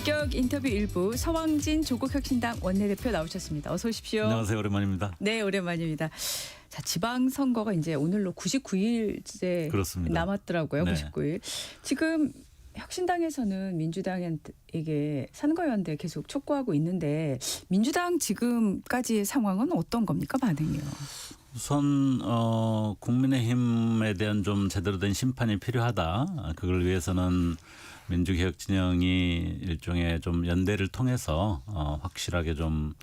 본격 인터뷰 일부 서왕진 조국혁신당 원내대표 나오셨습니다. 어서 오십시오. 안녕하세요. 오랜만입니다. 네, 오랜만입니다. 자, 지방선거가 이제 오늘로 99일째 그렇습니다. 남았더라고요. 네. 99일. 지금 혁신당에서는 민주당에게 선거연대 계속 촉구하고 있는데 민주당 지금까지의 상황은 어떤 겁니까? 반응이요. 우선 국민의힘에 대한 좀 제대로 된 심판이 필요하다. 그걸 위해서는 민주개혁 진영이 일종의 좀 연대를 통해서 확실하게 좀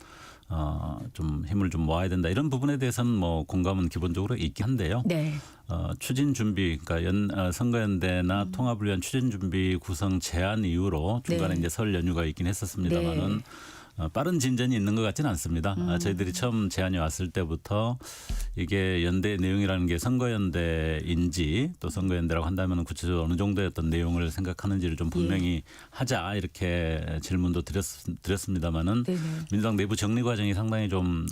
힘을 좀 모아야 된다. 이런 부분에 대해서는 뭐 공감은 기본적으로 있긴 한데요. 네. 추진 준비, 그러니까 선거연대나 통합을 위한 추진 준비 구성 제한 이후로 중간에 네. 이제 설 연휴가 있긴 했었습니다만은 빠른 진전이 있는 것 같지는 않습니다. 저희들이 처음 제안이 왔을 때부터 이게 연대 내용이라는 게 선거연대인지 또 선거연대라고 한다면 구체적으로 어느 정도의 어떤 내용을 생각하는지를 좀 분명히 하자 이렇게 질문도 드렸습니다마는 민주당 내부 정리 과정이 상당히 좀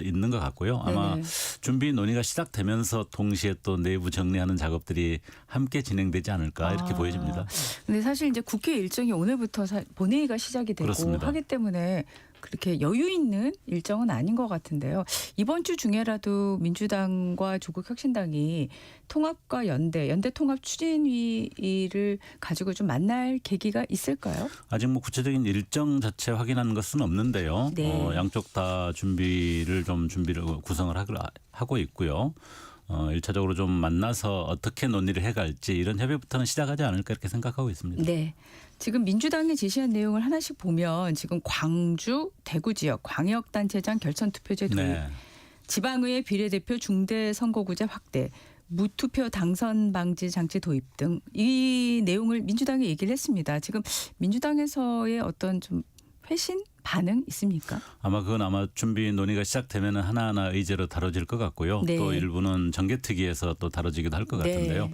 있는 것 같고요. 아마 네네. 준비 논의가 시작되면서 동시에 또 내부 정리하는 작업들이 함께 진행되지 않을까 이렇게 보여집니다. 근데 사실 이제 국회 일정이 오늘부터 본회의가 시작이 되고 그렇습니다. 하기 때문에 그렇게 여유 있는 일정은 아닌 것 같은데요. 이번 주 중에라도 민주당과 조국혁신당이 통합과 연대 통합 추진위를 가지고 좀 만날 계기가 있을까요? 아직 뭐 구체적인 일정 자체 확인한 것은 없는데요. 네. 양쪽 다 준비를 구성을 하고 있고요. 1차적으로 좀 만나서 어떻게 논의를 해갈지 이런 협의부터는 시작하지 않을까 이렇게 생각하고 있습니다. 네. 지금 민주당이 제시한 내용을 하나씩 보면 지금 광주, 대구 지역 광역단체장 결선투표제 도입, 네. 지방의회 비례대표 중대선거구제 확대, 무투표 당선 방지 장치 도입 등 이 내용을 민주당이 얘기를 했습니다. 지금 민주당에서의 어떤 좀 회신 반응 있습니까? 아마 준비 논의가 시작되면 하나하나 의제로 다뤄질 것 같고요. 네. 또 일부는 정개특위에서 또 다뤄지기도 할 것 같은데요.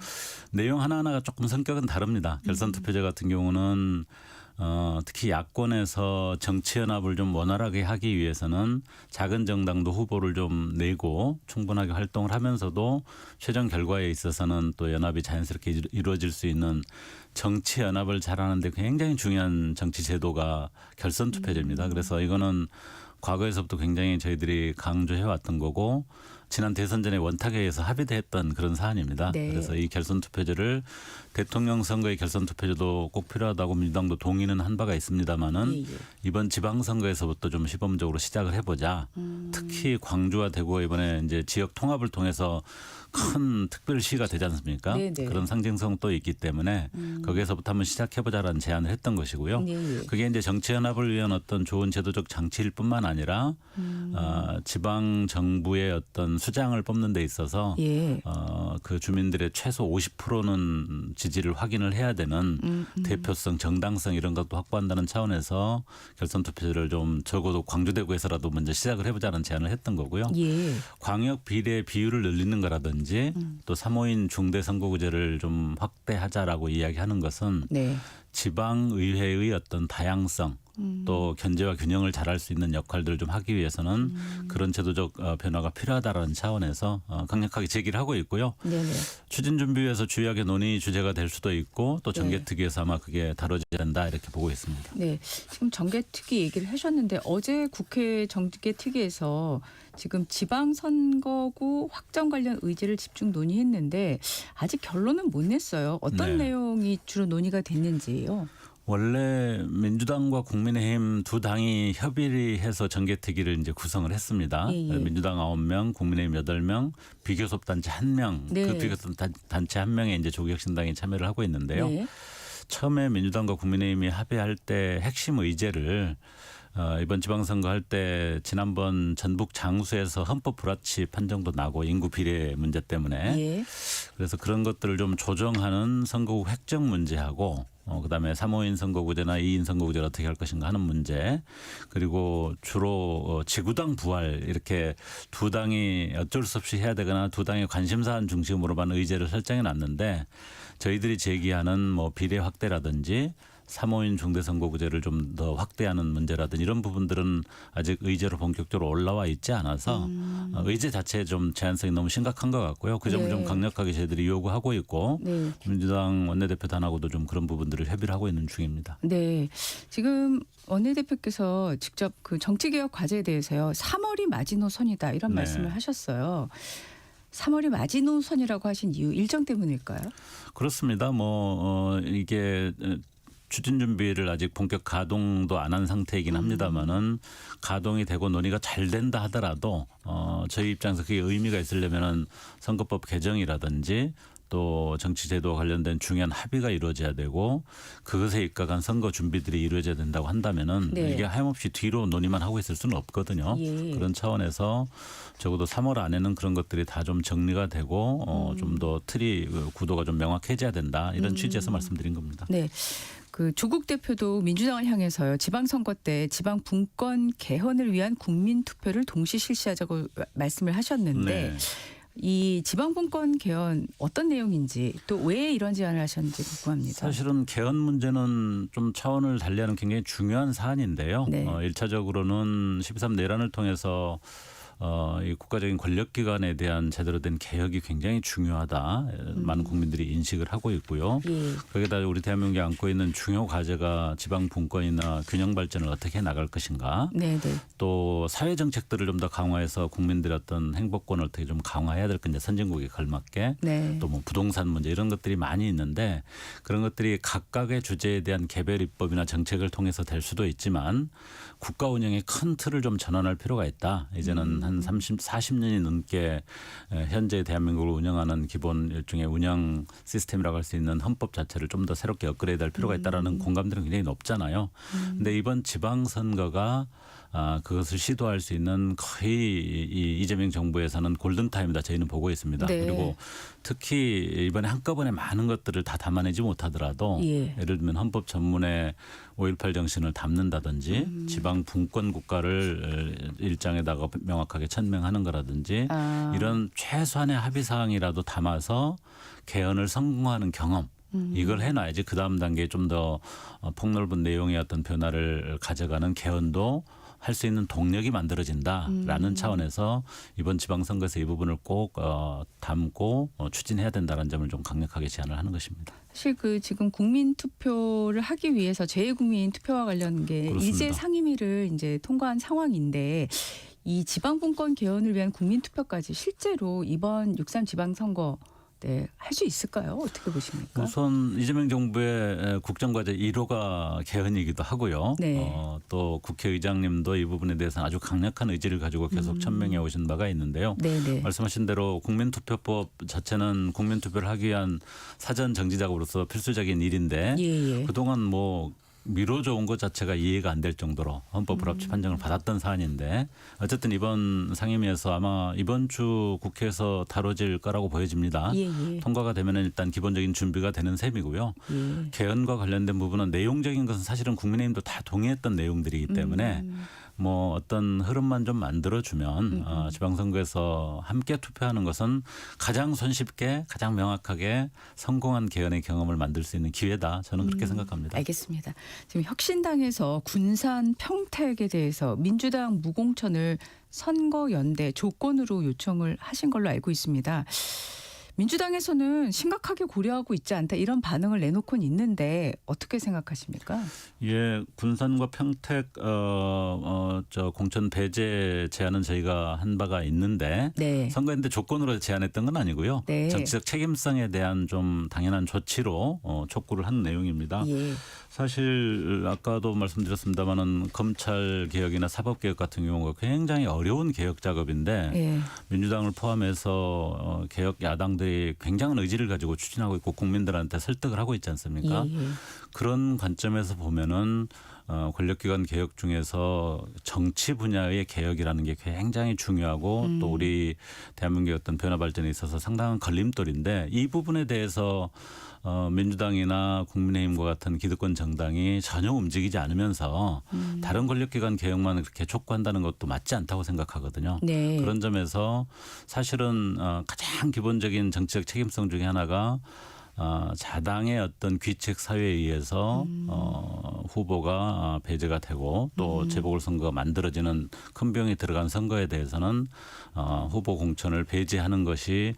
내용 하나하나가 조금 성격은 다릅니다. 결선투표제 같은 경우는 특히 야권에서 정치연합을 좀 원활하게 하기 위해서는 작은 정당도 후보를 좀 내고 충분하게 활동을 하면서도 최종 결과에 있어서는 또 연합이 자연스럽게 이루어질 수 있는 정치연합을 잘하는데 굉장히 중요한 정치 제도가 결선투표제입니다. 그래서 이거는 과거에서부터 굉장히 저희들이 강조해왔던 거고 지난 대선 전에 원탁회에서 합의됐던 그런 사안입니다. 네. 그래서 이 결선투표제를 대통령 선거의 결선투표제도 꼭 필요하다고 민주당도 동의는 한 바가 있습니다마는 이번 지방선거에서부터 좀 시범적으로 시작을 해보자. 특히 광주와 대구가 이번에 이제 지역 통합을 통해서 큰 특별시가 되지 않습니까? 네네. 그런 상징성도 있기 때문에 거기에서부터 한번 시작해보자라는 제안을 했던 것이고요. 네. 그게 이제 정치연합을 위한 어떤 좋은 제도적 장치일 뿐만 아니라 지방 정부의 어떤 수장을 뽑는 데 있어서 그 주민들의 최소 50%는 지지를 확인을 해야 되는 대표성, 정당성 이런 것도 확보한다는 차원에서 결선투표를 좀 적어도 광주대구에서라도 먼저 시작을 해보자는 제안을 했던 거고요. 광역 비례 비율을 늘리는 거라든지 또 3호인 중대선거구제를 좀 확대하자라고 이야기하는 것은 지방의회의 어떤 다양성 또 견제와 균형을 잘할 수 있는 역할들을 좀 하기 위해서는 그런 제도적 변화가 필요하다라는 차원에서 강력하게 제기를 하고 있고요. 추진준비위에서 주요하게 논의 주제가 될 수도 있고 또 정개특위에서 아마 그게 다뤄져야 된다 이렇게 보고 있습니다. 네, 지금 정개특위 얘기를 하셨는데 어제 국회 정개특위에서 지금 지방선거구 확정 관련 의제를 집중 논의했는데 아직 결론은 못 냈어요. 어떤 내용이 주로 논의가 됐는지요? 원래 민주당과 국민의힘 두 당이 협의해서 정개특위를 이제 구성을 했습니다. 민주당 9명, 국민의힘 8명, 비교섭단체 1명, 그 비교섭단체 1명에 이제 조국혁신당이 참여를 하고 있는데요. 처음에 민주당과 국민의힘이 합의할 때 핵심 의제를 이번 지방선거 할 때 지난번 전북 장수에서 헌법 불합치 판정도 나고 인구 비례 문제 때문에 그래서 그런 것들을 좀 조정하는 선거구 획정 문제하고 그다음에 3호인 선거구제나 2인 선거구제를 어떻게 할 것인가 하는 문제 그리고 주로 지구당 부활 이렇게 두 당이 어쩔 수 없이 해야 되거나 두 당의 관심사안 중심으로만 의제를 설정해 놨는데 저희들이 제기하는 뭐 비례 확대라든지 사모인 중대선거구제를 좀 더 확대하는 문제라든지 이런 부분들은 아직 의제로 본격적으로 올라와 있지 않아서 의제 자체에 좀 제한성이 너무 심각한 것 같고요. 그 점을 네. 좀 강력하게 저희들이 요구하고 있고 네. 민주당 원내대표단하고도 좀 그런 부분들을 협의를 하고 있는 중입니다. 네. 지금 원내대표께서 직접 그 정치개혁 과제에 대해서요. 3월이 마지노선이다 이런 네. 말씀을 하셨어요. 3월이 마지노선이라고 하신 이유 일정 때문일까요? 그렇습니다. 이게 추진 준비를 아직 본격 가동도 안 한 상태이긴 합니다만은 가동이 되고 논의가 잘 된다 하더라도 저희 입장에서 그게 의미가 있으려면은 선거법 개정이라든지 또 정치제도와 관련된 중요한 합의가 이루어져야 되고 그것에 입각한 선거 준비들이 이루어져야 된다고 한다면은 네. 이게 하염없이 뒤로 논의만 하고 있을 수는 없거든요. 예. 그런 차원에서 적어도 3월 안에는 그런 것들이 다 좀 정리가 되고 좀 더 틀이 구도가 좀 명확해져야 된다 이런 취지에서 말씀드린 겁니다. 네. 그 조국 대표도 민주당을 향해서요. 지방선거 때 지방 분권 개헌을 위한 국민투표를 동시 실시하자고 말씀을 하셨는데 네. 이 지방분권 개헌 어떤 내용인지 또 왜 이런 제안을 하셨는지 궁금합니다. 사실은 개헌 문제는 좀 차원을 달리하는 굉장히 중요한 사안인데요. 네. 1차적으로는 13 내란을 통해서 이 국가적인 권력기관에 대한 제대로 된 개혁이 굉장히 중요하다. 많은 국민들이 인식을 하고 있고요. 예. 거기에다 우리 대한민국이 안고 있는 중요 과제가 지방 분권이나 균형 발전을 어떻게 나갈 것인가. 네, 네. 또 사회 정책들을 좀 더 강화해서 국민들의 어떤 행복권을 어떻게 좀 강화해야 될 건지 선진국에 걸맞게 네. 또 뭐 부동산 문제 이런 것들이 많이 있는데 그런 것들이 각각의 주제에 대한 개별 입법이나 정책을 통해서 될 수도 있지만 국가 운영의 큰 틀을 좀 전환할 필요가 있다. 이제는 한 40년이 넘게 현재 대한민국을 운영하는 기본 일종의 운영 시스템이라고 할 수 있는 헌법 자체를 좀 더 새롭게 업그레이드할 필요가 있다라는 공감들은 굉장히 높잖아요. 근데 이번 지방선거가 그것을 시도할 수 있는 거의 이 이재명 정부에서는 골든타임이다 저희는 보고 있습니다. 네. 그리고 특히 이번에 한꺼번에 많은 것들을 다 담아내지 못하더라도 예. 예를 들면 헌법 전문에 5.18 정신을 담는다든지 지방 분권 국가를 일장에다가 명확하게 천명하는 거라든지 이런 최소한의 합의 사항이라도 담아서 개헌을 성공하는 경험 이걸 해놔야지 그 다음 단계에 좀 더 폭넓은 내용의 어떤 변화를 가져가는 개헌도 할 수 있는 동력이 만들어진다라는 차원에서 이번 지방선거에서 이 부분을 꼭 담고 추진해야 된다는 점을 좀 강력하게 제안을 하는 것입니다. 사실 그 지금 국민 투표를 하기 위해서 재국민 투표와 관련 게 그렇습니다. 이제 상임위를 이제 통과한 상황인데 이 지방분권 개헌을 위한 국민 투표까지 실제로 이번 6.3 지방선거 때 할 수 있을까요? 어떻게 보십니까? 우선 이재명 정부의 국정과제 1호가 개헌이기도 하고요. 네. 또 국회의장님도 이 부분에 대해서는 아주 강력한 의지를 가지고 계속 천명해 오신 바가 있는데요. 네네. 말씀하신 대로 국민투표법 자체는 국민투표를 하기 위한 사전 정지 작업으로서 필수적인 일인데 예. 그동안 미뤄져 온 것 자체가 이해가 안 될 정도로 헌법 불합치 판정을 받았던 사안인데 어쨌든 이번 상임위에서 아마 이번 주 국회에서 다뤄질 거라고 보여집니다. 예. 통과가 되면 일단 기본적인 준비가 되는 셈이고요. 예. 개헌과 관련된 부분은 내용적인 것은 사실은 국민의힘도 다 동의했던 내용들이기 때문에 어떤 흐름만 좀 만들어주면 지방선거에서 함께 투표하는 것은 가장 손쉽게 가장 명확하게 성공한 개헌의 경험을 만들 수 있는 기회다. 저는 그렇게 생각합니다. 알겠습니다. 지금 혁신당에서 군산 평택에 대해서 민주당 무공천을 선거연대 조건으로 요청을 하신 걸로 알고 있습니다. 민주당에서는 심각하게 고려하고 있지 않다 이런 반응을 내놓고는 있는데 어떻게 생각하십니까? 예, 군산과 평택 공천 배제 제안은 저희가 한 바가 있는데 네. 선거인데 조건으로 제안했던 건 아니고요. 네. 정치적 책임성에 대한 좀 당연한 조치로 촉구를 한 내용입니다. 예. 사실 아까도 말씀드렸습니다마는 검찰 개혁이나 사법 개혁 같은 경우가 굉장히 어려운 개혁 작업인데 예. 민주당을 포함해서 개혁 야당들이 굉장한 의지를 가지고 추진하고 있고 국민들한테 설득을 하고 있지 않습니까? 예. 그런 관점에서 보면은 권력기관 개혁 중에서 정치 분야의 개혁이라는 게 굉장히 중요하고 또 우리 대한민국의 어떤 변화 발전에 있어서 상당한 걸림돌인데 이 부분에 대해서 민주당이나 국민의힘과 같은 기득권 정당이 전혀 움직이지 않으면서 다른 권력기관 개혁만 그렇게 촉구한다는 것도 맞지 않다고 생각하거든요. 네. 그런 점에서 사실은 가장 기본적인 정치적 책임성 중에 하나가 자당의 어떤 귀책 사유에 의해서 후보가 배제가 되고 또 재보궐선거가 만들어지는 큰 비용이 들어간 선거에 대해서는 후보 공천을 배제하는 것이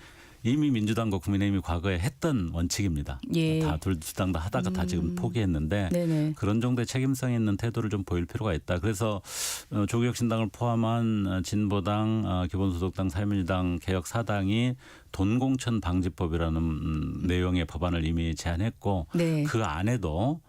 이미 민주당과 국민의힘이 과거에 했던 원칙입니다. 예. 다 둘 당 다 하다가 다 지금 포기했는데 네네. 그런 정도의 책임성 있는 태도를 좀 보일 필요가 있다. 그래서 조국혁신당을 포함한 진보당, 기본소득당, 사회민주당, 개혁 4당이 돈공천 방지법이라는 내용의 법안을 이미 제안했고 네. 그 안에도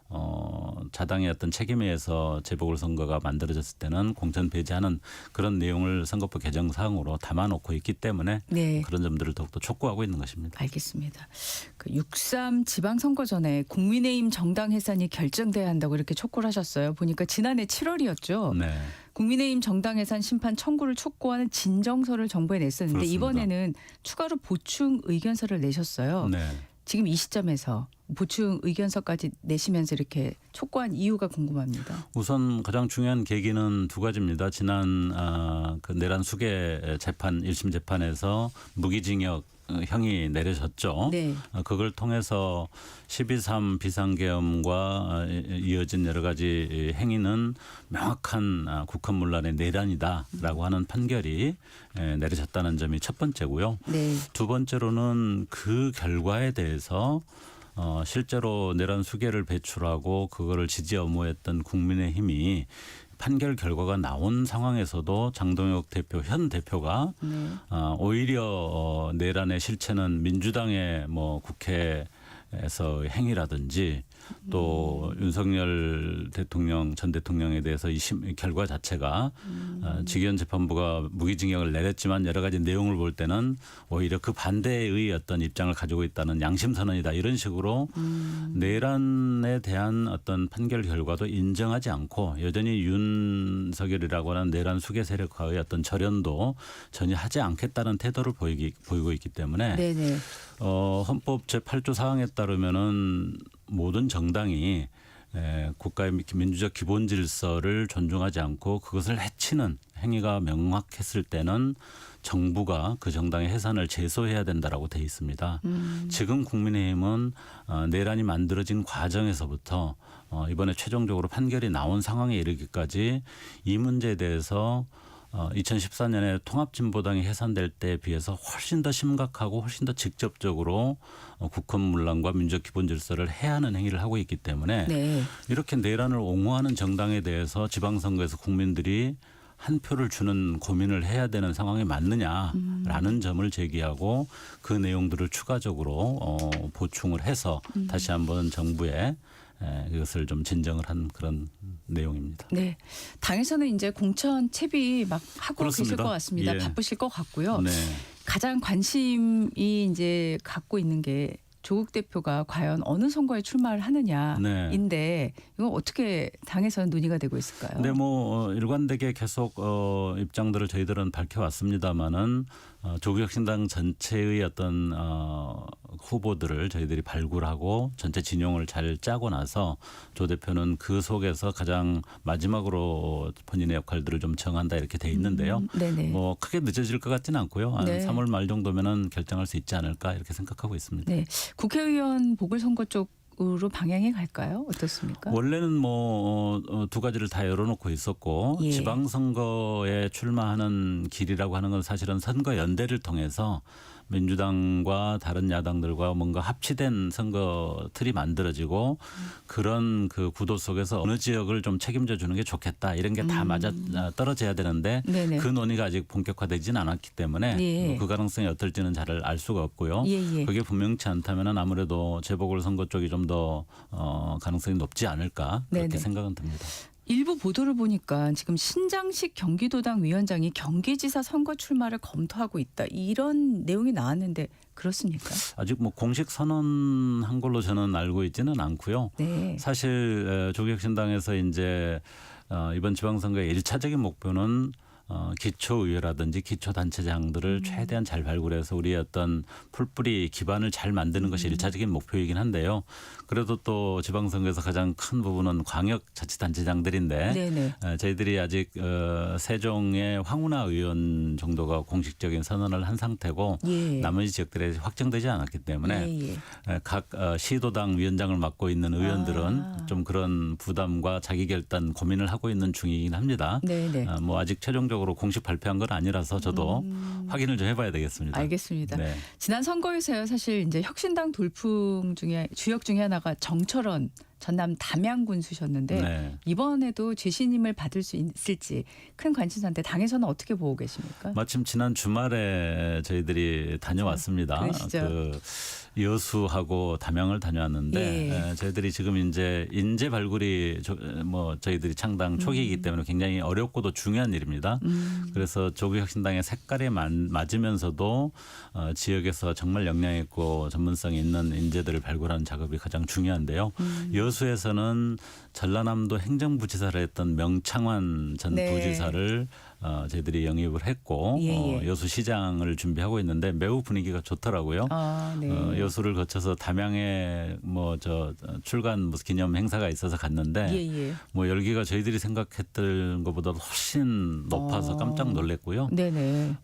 자당의 어떤 책임에 의해서 재보궐선거가 만들어졌을 때는 공천 배제하는 그런 내용을 선거법 개정 사항으로 담아놓고 있기 때문에 네. 그런 점들을 더욱더 촉구하고 있는 것입니다. 알겠습니다. 그 6.3 지방선거 전에 국민의힘 정당 해산이 결정돼야 한다고 이렇게 촉구를 하셨어요. 보니까 지난해 7월이었죠. 네. 국민의힘 정당 해산 심판 청구를 촉구하는 진정서를 정부에 냈었는데 그렇습니다. 이번에는 추가로 보충 의견서를 내셨어요. 네. 지금 이 시점에서 보충 의견서까지 내시면서 이렇게 촉구한 이유가 궁금합니다. 우선 가장 중요한 계기는 두 가지입니다. 지난 그 내란 수계 재판 1심 재판에서 무기징역 형이 내려졌죠. 네. 그걸 통해서 12.3 비상계엄과 이어진 여러 가지 행위는 명확한 국헌문란의 내란이다라고 하는 판결이 내려졌다는 점이 첫 번째고요. 네. 두 번째로는 그 결과에 대해서 실제로 내란 수계를 배출하고 그거를 지지 엄호했던 국민의힘이 판결 결과가 나온 상황에서도 장동혁 대표 현 대표가 네. 오히려 내란의 실체는 민주당의 뭐 국회에서 행위라든지 또 윤석열 대통령 전 대통령에 대해서 이 결과 자체가 직위원 재판부가 무기징역을 내렸지만 여러 가지 내용을 볼 때는 오히려 그 반대의 어떤 입장을 가지고 있다는 양심 선언이다 이런 식으로 내란에 대한 어떤 판결 결과도 인정하지 않고 여전히 윤석열이라고 하는 내란 수계 세력과의 어떤 절연도 전혀 하지 않겠다는 태도를 보이고 있기 때문에 네네. 헌법 제8조 사항에 따르면은 모든 정당이 국가의 민주적 기본 질서를 존중하지 않고 그것을 해치는 행위가 명확했을 때는 정부가 그 정당의 해산을 제소해야 된다라고 돼 있습니다. 지금 국민의힘은 내란이 만들어진 과정에서부터 이번에 최종적으로 판결이 나온 상황에 이르기까지 이 문제에 대해서 2014년에 통합진보당이 해산될 때에 비해서 훨씬 더 심각하고 훨씬 더 직접적으로 국헌문란과 민주적 기본 질서를 해하는 행위를 하고 있기 때문에 네. 이렇게 내란을 옹호하는 정당에 대해서 지방선거에서 국민들이 한 표를 주는 고민을 해야 되는 상황이 맞느냐라는 점을 제기하고 그 내용들을 추가적으로 보충을 해서 다시 한번 정부에 이것을 좀 진정을 한 그런 내용입니다. 네. 당에서는 이제 공천 채비 막 하고 그렇습니다. 계실 것 같습니다. 예. 바쁘실 것 같고요. 네. 가장 관심이 이제 갖고 있는 게 조국 대표가 과연 어느 선거에 출마를 하느냐인데 이건 어떻게 당에서는 논의가 되고 있을까요? 네, 뭐 일관되게 계속 입장들을 저희들은 밝혀왔습니다마는 조국혁신당 전체의 어떤 후보들을 저희들이 발굴하고 전체 진용을 잘 짜고 나서 조 대표는 그 속에서 가장 마지막으로 본인의 역할들을 좀 정한다 이렇게 돼 있는데요. 네네. 뭐 크게 늦어질 것 같지는 않고요. 한 네. 3월 말 정도면은 결정할 수 있지 않을까 이렇게 생각하고 있습니다. 네. 국회의원 보궐선거 쪽으로 방향이 갈까요? 어떻습니까? 원래는 뭐 두 가지를 다 열어놓고 있었고 예. 지방선거에 출마하는 길이라고 하는 건 사실은 선거 연대를 통해서 민주당과 다른 야당들과 뭔가 합치된 선거 틀이 만들어지고 그런 그 구도 속에서 어느 지역을 좀 책임져 주는 게 좋겠다 이런 게 다 맞아 떨어져야 되는데 네네. 그 논의가 아직 본격화되지는 않았기 때문에 예. 그 가능성이 어떨지는 잘 알 수가 없고요. 예. 그게 분명치 않다면 아무래도 재보궐선거 쪽이 좀 더 가능성이 높지 않을까 그렇게 네네. 생각은 듭니다. 일부 보도를 보니까 지금 신장식 경기도당 위원장이 경기지사 선거 출마를 검토하고 있다. 이런 내용이 나왔는데 그렇습니까? 아직 뭐 공식 선언한 걸로 저는 알고 있지는 않고요. 네. 사실 조국혁신당에서 이제 이번 지방선거의 1차적인 목표는 기초의회라든지 기초단체장들을 최대한 잘 발굴해서 우리의 어떤 풀뿌리 기반을 잘 만드는 것이 일차적인 목표이긴 한데요. 그래도 또 지방선거에서 가장 큰 부분은 광역자치단체장들인데 네네. 저희들이 아직 세종의 황운하 의원 정도가 공식적인 선언을 한 상태고 예. 나머지 지역들에 확정되지 않았기 때문에 예. 각 시도당 위원장을 맡고 있는 의원들은 좀 그런 부담과 자기결단 고민을 하고 있는 중이긴 합니다. 네네. 뭐 아직 최종적으로 공식 발표한 건 아니라서 저도 확인을 좀 해봐야 되겠습니다. 알겠습니다. 네. 지난 선거에서요, 사실 이제 혁신당 돌풍 중에 주역 중에 하나가 정철원 전남 담양 군수셨는데 네. 이번에도 재신임을 받을 수 있을지 큰 관심사인데 당에서는 어떻게 보고 계십니까? 마침 지난 주말에 저희들이 다녀왔습니다. 그러시죠. 그 여수하고 담양을 다녀왔는데 예. 저희들이 지금 이제 인재 발굴이 뭐 저희들이 창당 초기이기 때문에 굉장히 어렵고도 중요한 일입니다. 그래서 조국혁신당의 색깔에 맞으면서도 지역에서 정말 역량 있고 전문성이 있는 인재들을 발굴하는 작업이 가장 중요한데요. 여수에서는 전라남도 행정부지사를 했던 명창환 전 네. 부지사를 저희들이 영입을 했고 예. 여수시장을 준비하고 있는데 매우 분위기가 좋더라고요. 네. 여수를 거쳐서 담양에 뭐 저 출간 무슨 기념 행사가 있어서 갔는데 예. 뭐 열기가 저희들이 생각했던 것보다 훨씬 높아서 깜짝 놀랐고요. 네네.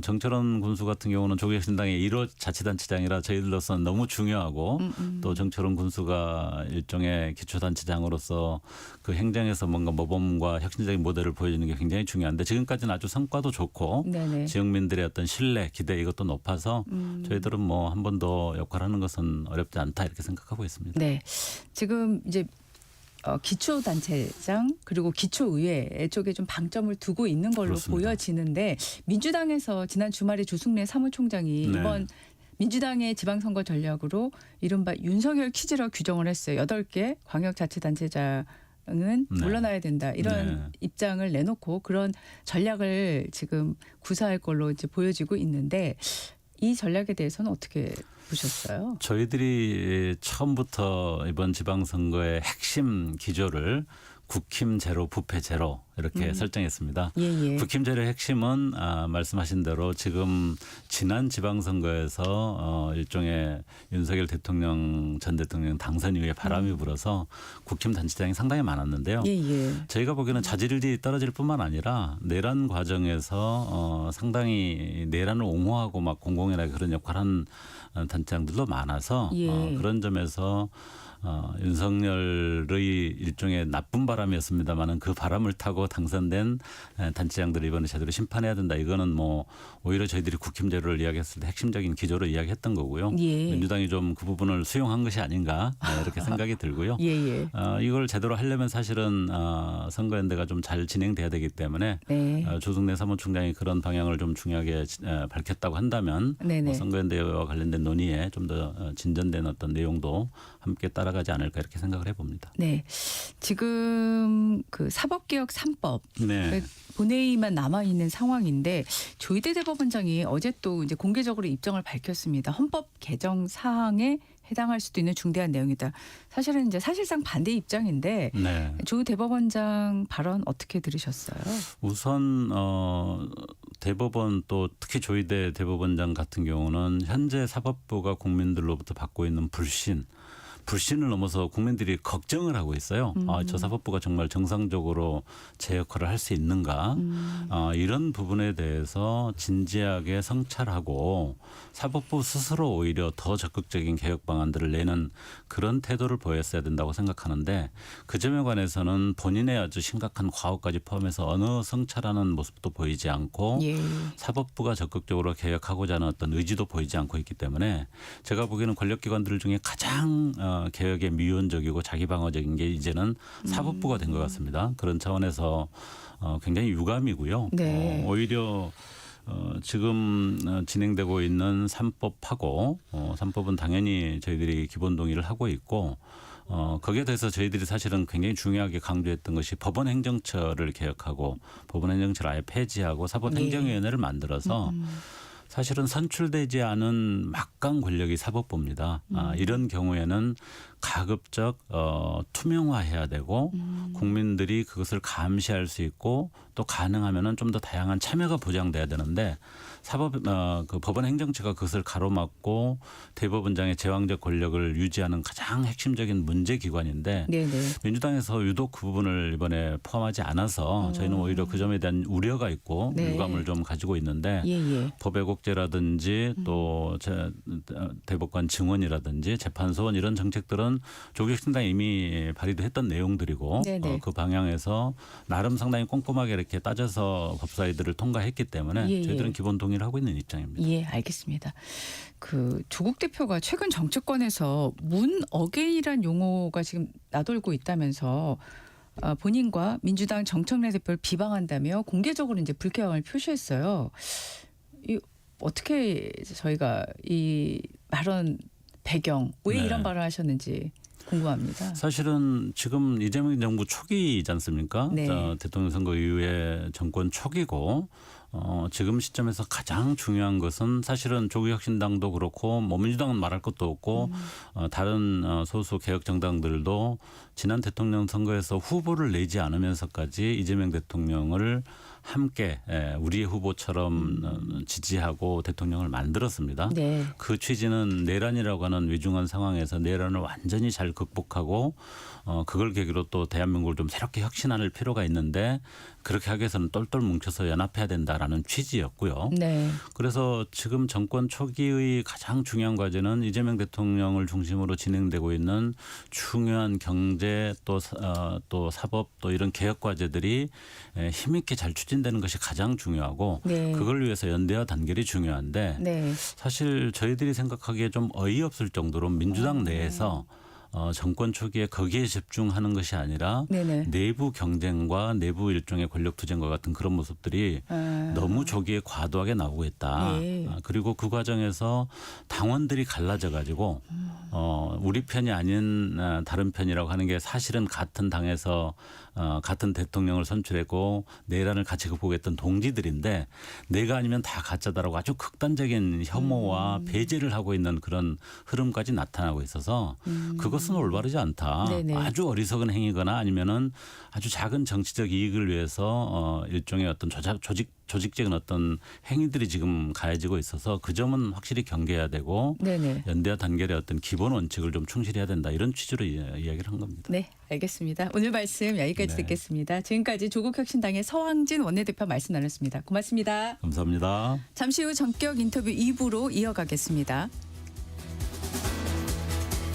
정철원 군수 같은 경우는 조국혁신당의 1호 자치단체장이라 저희들로서는 너무 중요하고 또 정철원 군수가 일종의 기초단체장으로서 그 행정에서 뭔가 모범과 혁신적인 모델을 보여주는 게 굉장히 중요한데 지금까지는 아주 성과도 좋고 네네. 지역민들의 어떤 신뢰, 기대 이것도 높아서 저희들은 뭐 한 번 더 역할하는 것은 어렵지 않다 이렇게 생각하고 있습니다. 네. 지금 이제 기초단체장 그리고 기초의회 쪽에 좀 방점을 두고 있는 걸로 그렇습니다. 보여지는데 민주당에서 지난 주말에 조승래 사무총장이 네. 이번 민주당의 지방선거 전략으로 이른바 윤석열 퀴즈로 규정을 했어요. 8개 광역자치단체장 은 네. 물러나야 된다 이런 네. 입장을 내놓고 그런 전략을 지금 구사할 걸로 이제 보여지고 있는데 이 전략에 대해서는 어떻게 보셨어요? 저희들이 처음부터 이번 지방선거의 핵심 기조를 국힘 제로, 부패 제로 이렇게 설정했습니다. 예. 국힘 제로의 핵심은 말씀하신 대로 지금 지난 지방선거에서 일종의 윤석열 대통령 전 대통령 당선 이후에 바람이 불어서 국힘 단체장이 상당히 많았는데요. 예. 저희가 보기에는 자질이 떨어질 뿐만 아니라 내란 과정에서 상당히 내란을 옹호하고 막 공공연하게 그런 역할을 한 단체장들도 많아서 예. 그런 점에서 윤석열의 일종의 나쁜 바람이었습니다만은 그 바람을 타고 당선된 단체장들을 이번에 제대로 심판해야 된다. 이거는 뭐 오히려 저희들이 국힘 제로를 이야기했을 때 핵심적인 기조를 이야기했던 거고요. 예. 민주당이 좀 그 부분을 수용한 것이 아닌가 이렇게 생각이 들고요. 예. 이걸 제대로 하려면 사실은 선거연대가 좀 잘 진행돼야 되기 때문에 네. 조승래 사무총장이 그런 방향을 좀 중요하게 밝혔다고 한다면 네네. 선거연대와 관련된 논의에 좀 더 진전된 어떤 내용도 함께 따라가지 않을까 이렇게 생각을 해봅니다. 네. 지금 그 사법개혁 3법 네. 본회의만 남아 있는 상황인데 조희대 대법원장이 어제 또 이제 공개적으로 입장을 밝혔습니다. 헌법 개정 사항에 해당할 수도 있는 중대한 내용이다. 사실은 이제 사실상 반대 입장인데 네. 조 대법원장 발언 어떻게 들으셨어요? 우선 대법원 또 특히 조희대 대법원장 같은 경우는 현재 사법부가 국민들로부터 받고 있는 불신을 넘어서 국민들이 걱정을 하고 있어요. 저 사법부가 정말 정상적으로 제 역할을 할 수 있는가. 이런 부분에 대해서 진지하게 성찰하고 사법부 스스로 오히려 더 적극적인 개혁 방안들을 내는 그런 태도를 보였어야 된다고 생각하는데 그 점에 관해서는 본인의 아주 심각한 과오까지 포함해서 어느 성찰하는 모습도 보이지 않고 예. 사법부가 적극적으로 개혁하고자 하는 어떤 의지도 보이지 않고 있기 때문에 제가 보기에는 권력기관들 중에 가장 개혁에 미온적이고 자기방어적인 게 이제는 사법부가 된 것 같습니다. 그런 차원에서 굉장히 유감이고요. 네. 오히려 지금 진행되고 있는 3법하고 3법은 당연히 저희들이 기본 동의를 하고 있고 거기에 대해서 저희들이 사실은 굉장히 중요하게 강조했던 것이 법원 행정처를 개혁하고 법원 행정처를 아예 폐지하고 사법행정위원회를 만들어서 사실은 선출되지 않은 막강 권력이 사법부입니다. 이런 경우에는 가급적 투명화해야 되고 국민들이 그것을 감시할 수 있고 또 가능하면은 좀 더 다양한 참여가 보장돼야 되는데 그 법원 행정처가 그것을 가로막고 대법원장의 제왕적 권력을 유지하는 가장 핵심적인 문제 기관인데 네네. 민주당에서 유독 그 부분을 이번에 포함하지 않아서 저희는 오히려 그 점에 대한 우려가 있고 네. 유감을 좀 가지고 있는데 예. 법외국제라든지 또 대법관 증언이라든지 재판소원 이런 정책들은 조국혁신당이 이미 발의도 했던 내용들이고 그 방향에서 나름 상당히 꼼꼼하게 이렇게 따져서 법사위들을 통과했기 때문에 저희들은 기본 동의를 하고 있는 입장입니다. 예, 알겠습니다. 그 조국 대표가 최근 정치권에서 문 어게인이란 용어가 지금 나돌고 있다면서 본인과 민주당 정청래 대표를 비방한다며 공개적으로 이제 불쾌감을 표시했어요. 어떻게 저희가 이 발언 배경 왜 이런 발언을 하셨는지 궁금합니다. 사실은 지금 이재명 정부 초기이지 않습니까? 네. 대통령 선거 이후에 정권 초기고 지금 시점에서 가장 중요한 것은 사실은 조국혁신당도 그렇고 민주당은 말할 것도 없고 다른 소수 개혁 정당들도 지난 대통령 선거에서 후보를 내지 않으면서까지 이재명 대통령을 함께 우리의 후보처럼 지지하고 대통령을 만들었습니다. 네. 그 취지는 내란이라고 하는 위중한 상황에서 내란을 완전히 잘 극복하고 그걸 계기로 또 대한민국을 좀 새롭게 혁신할 필요가 있는데 그렇게 하기 위해서는 똘똘 뭉쳐서 연합해야 된다라는 취지였고요. 네. 그래서 지금 정권 초기의 가장 중요한 과제는 이재명 대통령을 중심으로 진행되고 있는 중요한 경제 또 사법 또 이런 개혁 과제들이 힘있게 잘 추진되는 것이 가장 중요하고 그걸 위해서 연대와 단결이 중요한데 사실 저희들이 생각하기에 좀 어이없을 정도로 민주당 내에서 정권 초기에 거기에 집중하는 것이 아니라 내부 경쟁과 내부 일종의 권력 투쟁과 같은 그런 모습들이 너무 초기에 과도하게 나오고 있다. 그리고 그 과정에서 당원들이 갈라져 가지고 우리 편이 아닌 다른 편이라고 하는 게 사실은 같은 당에서 같은 대통령을 선출했고 내란을 같이 극복했던 동지들인데 내가 아니면 다 가짜다라고 아주 극단적인 혐오와 배제를 하고 있는 그런 흐름까지 나타나고 있어서 그것은 올바르지 않다. 아주 어리석은 행위거나 아니면은 아주 작은 정치적 이익을 위해서 일종의 어떤 조직적인 어떤 행위들이 지금 가해지고 있어서 그 점은 확실히 경계해야 되고 연대와 단결의 어떤 기본 원칙을 좀 충실해야 된다. 이런 취지로 이야기를 한 겁니다. 네, 알겠습니다. 오늘 말씀 여기까지 듣겠습니다. 지금까지 조국혁신당의 서왕진 원내대표 말씀 나눴습니다. 고맙습니다. 감사합니다. 잠시 후 전격 인터뷰 2부로 이어가겠습니다.